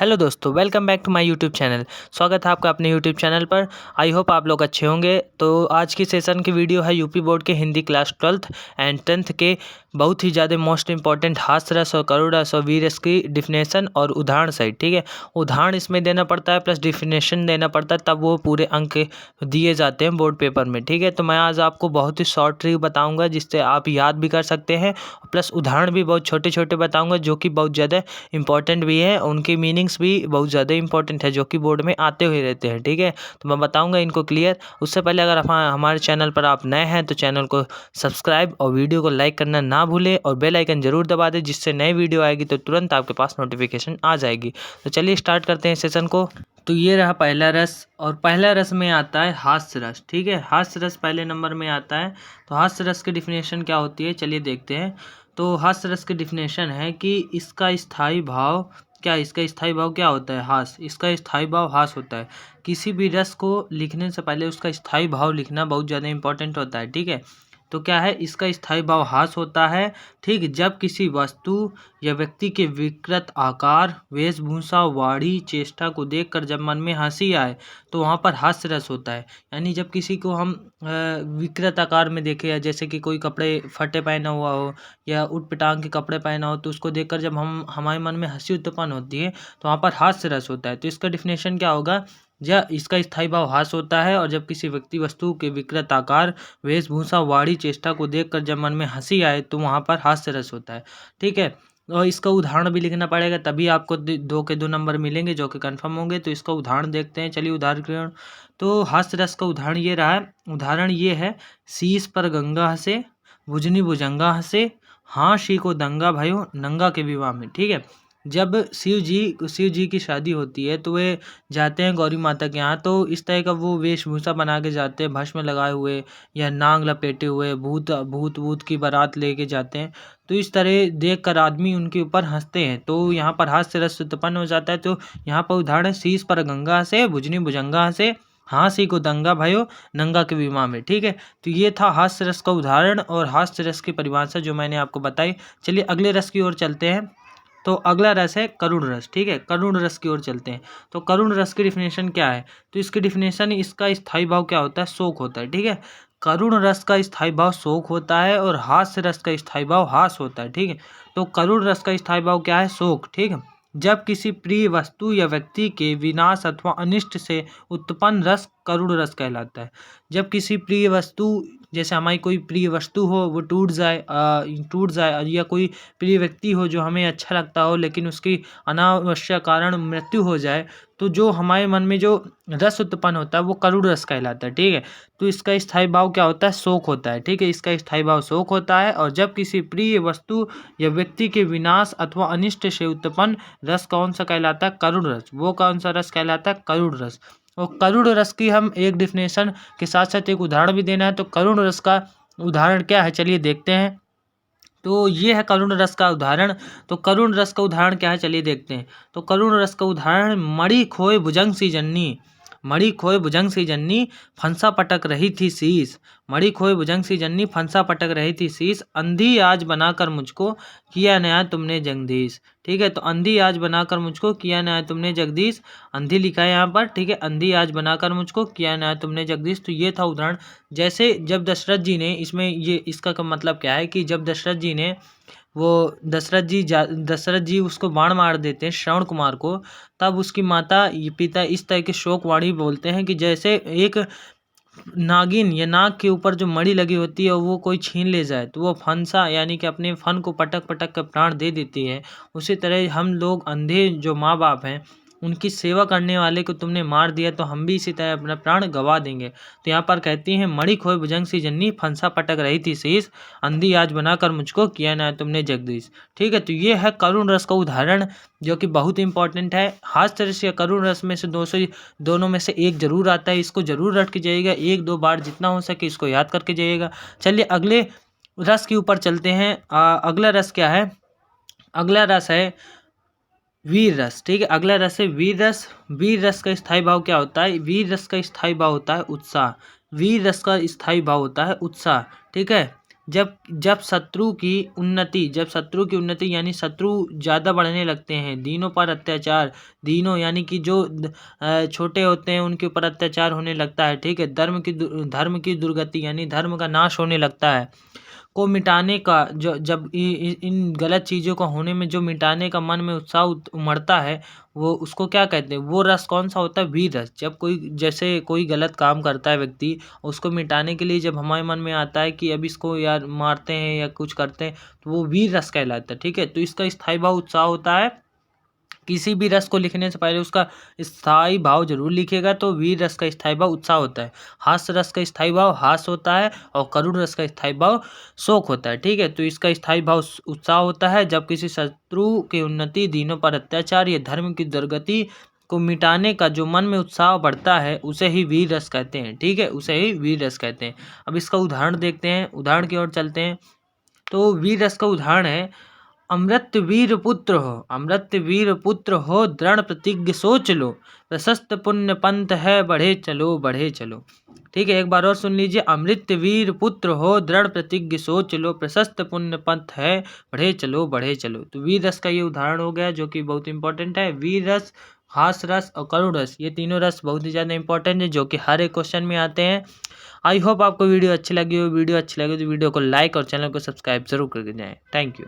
Hello दोस्तों, welcome back to my YouTube channel. स्वागत है आपका अपने यूट्यूब चैनल पर। आई होप आप लोग अच्छे होंगे। तो आज की सेशन की वीडियो है यूपी बोर्ड के Hindi class 12th and 10th के बहुत ही ज़्यादा मोस्ट इंपॉर्टेंट हास्य रस और करुण रस और वीर रस की डिफिनेशन और उदाहरण सहित। ठीक है, उदाहरण इसमें देना पड़ता है प्लस डिफिनेशन देना पड़ता है, तब वो पूरे अंक दिए जाते हैं बोर्ड पेपर में। ठीक है, तो मैं आज आपको बहुत ही शॉर्ट ट्रिक बताऊँगा जिससे आप याद भी कर सकते हैं, प्लस उदाहरण भी बहुत छोटे छोटे बताऊँगा जो कि बहुत ज़्यादा इंपॉर्टेंट भी है, उनकी मीनिंग्स भी बहुत ज़्यादा इंपॉर्टेंट है जो कि बोर्ड में आते हुए रहते हैं। ठीक है, तो मैं बताऊंगा इनको क्लियर। उससे पहले अगर हमारे चैनल पर आप नए हैं तो चैनल को सब्सक्राइब और वीडियो को लाइक करना ना भूलें और बेल आइकन जरूर दबा दें, जिससे नई वीडियो आएगी तो तुरंत आपके पास नोटिफिकेशन आ जाएगी। तो चलिए स्टार्ट करते हैं सेशन को। तो ये रहा पहला रस, और पहला रस में आता है हास्य रस। ठीक है, हास्य रस पहले नंबर में आता है। तो हास्य रस की डिफिनेशन क्या होती है, चलिए देखते हैं। तो हास्य रस की डिफिनेशन है कि इसका स्थायी भाव इसका स्थायी भाव क्या होता है, हास। इसका स्थायी भाव हास होता है। किसी भी रस को लिखने से पहले उसका स्थायी भाव लिखना बहुत ज़्यादा इंपॉर्टेंट होता है। ठीक है, तो क्या है, इसका स्थायी भाव हास होता है। ठीक, जब किसी वस्तु या व्यक्ति के विकृत आकार, वेशभूषा, वाणी, चेष्टा को देखकर जब मन में हंसी आए तो वहाँ पर हास्य रस होता है। यानी जब किसी को हम विकृत आकार में देखें, या जैसे कि कोई कपड़े फटे पहना हुआ हो या उट पटांग के कपड़े पहना हो, तो उसको देखकर जब हमारे मन में हंसी उत्पन्न होती है तो वहाँ पर हास्य रस होता है। तो इसका डिफिनेशन क्या होगा, जब इसका स्थायी भाव हास होता है और जब किसी व्यक्ति वस्तु के विकृत आकार, वेशभूषा, वाणी, चेष्टा को देखकर जब मन में हंसी आए तो वहाँ पर हास्य रस होता है। ठीक है, और इसका उदाहरण भी लिखना पड़ेगा, तभी आपको 2 नंबर मिलेंगे जो कि कंफर्म होंगे। तो इसका उदाहरण देखते हैं, चलिए उदाहरण। तो हास्य रस का उदाहरण ये रहा है। उदाहरण ये है, शीश पर गंगा हंसे, भुजनी भुजंगा हंसे, हाँ शी को दंगा भयो नंगा के विवाह में। ठीक है, जब शिव जी की शादी होती है तो वे जाते हैं गौरी माता के यहाँ, तो इस तरह का वो वेशभूषा बना के जाते हैं, भस्म लगाए हुए या नांग लपेटे हुए, भूत भूत भूत की बारात लेके जाते हैं। तो इस तरह देखकर आदमी उनके ऊपर हंसते हैं, तो यहाँ पर हास्य रस उत्पन्न हो जाता है। तो यहाँ पर उदाहरण है, शीश पर गंगा से, भुजनी भुजंगा से, हाँसी को दंगा भयो नंगा के विवाह में। ठीक है, तो ये था हास्य रस का उदाहरण और हास्य रस की परिभाषा जो मैंने आपको बताई। चलिए अगले रस की ओर चलते हैं। तो अगला रस है करुण रस। ठीक है, करुण रस की ओर चलते हैं। तो करुण रस की डिफिनेशन क्या है, तो इसकी डिफिनेशन, इसका स्थायी भाव क्या होता है, शोक होता है। ठीक है, करुण रस का स्थायी भाव शोक होता है और हास्य रस का स्थायी भाव हास होता है। ठीक है, तो करुण रस का स्थायी भाव क्या है, शोक। ठीक है, जब किसी प्रिय वस्तु या व्यक्ति के विनाश अथवा अनिष्ट से उत्पन्न रस करुण रस कहलाता है। जब किसी प्रिय वस्तु, जैसे हमारी कोई प्रिय वस्तु हो वो टूट जाए, या कोई प्रिय व्यक्ति हो जो हमें अच्छा लगता हो लेकिन उसकी अनावश्यक कारण मृत्यु हो जाए, तो जो हमारे मन में जो रस उत्पन्न होता है वो करुण रस कहलाता है। ठीक है, तो इसका स्थायी भाव क्या होता है, शोक होता है। ठीक है, इसका स्थायी भाव शोक होता है। और जब किसी प्रिय वस्तु या व्यक्ति के विनाश अथवा अनिष्ट से उत्पन्न रस कौन सा कहलाता है, करुण रस। वो कौन सा रस कहलाता है, करुण रस। और करुण रस की हम एक डिफिनेशन के साथ साथ एक उदाहरण भी देना है। तो करुण रस का उदाहरण क्या है, चलिए देखते हैं। तो ये है करुण रस का उदाहरण। तो करुण रस का उदाहरण क्या है, चलिए देखते हैं। तो करुण रस का उदाहरण, मणि खोए भुजंग सी जन्नी, मणि खोए भुजंग सी जन्नी, फंसा पटक रही थी शीश। मणि खोए भुजंग सी जन्नी, फंसा पटक रही थी शीश, अंधी आज बनाकर मुझको किया नया तुमने जगदीश। ठीक है, तो अंधी आज बनाकर मुझको किया नया तुमने जगदीश, अंधी लिखा है यहाँ पर। ठीक है, अंधी आज बनाकर मुझको किया नया तुमने जगदीश। तो ये था उदाहरण। जैसे जब दशरथ जी ने, इसमें ये इसका मतलब क्या है कि जब दशरथ जी ने दशरथ जी उसको बाण मार देते हैं श्रवण कुमार को, तब उसकी माता पिता इस तरह के शोकवाणी बोलते हैं कि जैसे एक नागिन या नाग के ऊपर जो मणि लगी होती है वो कोई छीन ले जाए तो वो फंसा यानी कि अपने फन को पटक पटक कर प्राण दे देती है। उसी तरह हम लोग अंधे जो माँ बाप हैं उनकी सेवा करने वाले को तुमने मार दिया तो हम भी इसी तरह अपना प्राण गवा देंगे। तो यहाँ पर कहती हैं, मणि खोए भुजंग सी जन्नी, फंसा पटक रही थी शीश, अंधी आज बनाकर मुझको किया ना तुमने जगदीश। ठीक है, तो ये है करुण रस का उदाहरण जो कि बहुत इंपॉर्टेंट है। हास्य रस या करुण रस में से दोनों में से एक जरूर आता है, इसको जरूर रट के जाइएगा, 1-2 बार जितना हो सके इसको याद करके जाइएगा। चलिए अगले रस के ऊपर चलते हैं। अगला रस क्या है, अगला रस है वीर रस। ठीक है, अगला रस है वीर रस। वीर रस का स्थायी भाव क्या होता है, वीर रस का स्थायी भाव होता है उत्साह। वीर रस का स्थायी भाव होता है उत्साह। ठीक है, जब जब शत्रु की उन्नति यानी शत्रु ज़्यादा बढ़ने लगते हैं। दीनों पर अत्याचार, दीनों यानी कि जो छोटे होते हैं उनके ऊपर अत्याचार होने लगता है, ठीक है। धर्म की दुर्गति यानी धर्म का नाश होने लगता है। को मिटाने का जो जब इन गलत चीज़ों का होने में जो मिटाने का मन में उत्साह उमड़ता है, वो उसको क्या कहते हैं? वो रस कौन सा होता है? वीर रस। जब कोई गलत काम करता है व्यक्ति, उसको मिटाने के लिए जब हमारे मन में आता है कि अब इसको यार मारते हैं या कुछ करते हैं, तो वो वीर रस कहलाता है, ठीक है। तो इसका स्थायी भाव उत्साह होता है। किसी भी रस को लिखने से पहले उसका स्थायी भाव जरूर लिखेगा। तो वीर रस का स्थायी भाव उत्साह होता है। हास्य रस का स्थायी भाव हास होता है और करुण रस का स्थायी भाव शोक होता है, ठीक है। तो इसका स्थायी भाव उत्साह होता है। जब किसी शत्रु की उन्नति, दीनों पर अत्याचार या धर्म की दुर्गति को मिटाने का जो मन में उत्साह बढ़ता है, उसे ही वीर रस कहते हैं, ठीक है। उसे ही वीर रस कहते हैं। अब इसका उदाहरण देखते हैं, उदाहरण की ओर चलते हैं। तो वीर रस का उदाहरण है, अमृत वीर पुत्र हो दृढ़ प्रतिज्ञ सोच लो, प्रशस्त पुण्य पंथ है बढ़े चलो। ठीक है, एक बार और सुन लीजिए। अमृत वीर पुत्र हो दृढ़ प्रतिज्ञ सोच लो, प्रशस्त पुण्य पंथ है बढ़े चलो। तो वीर रस का ये उदाहरण हो गया जो कि बहुत इंपॉर्टेंट है। वीर रस, हास रस और करुण रस, ये तीनों रस बहुत ही ज़्यादा इंपॉर्टेंट है जो कि हर एक क्वेश्चन में आते हैं। आई होप आपको वीडियो अच्छी लगी हो। वीडियो अच्छी लगी तो वीडियो को लाइक और चैनल को सब्सक्राइब जरूर करके जाएं। Thank you.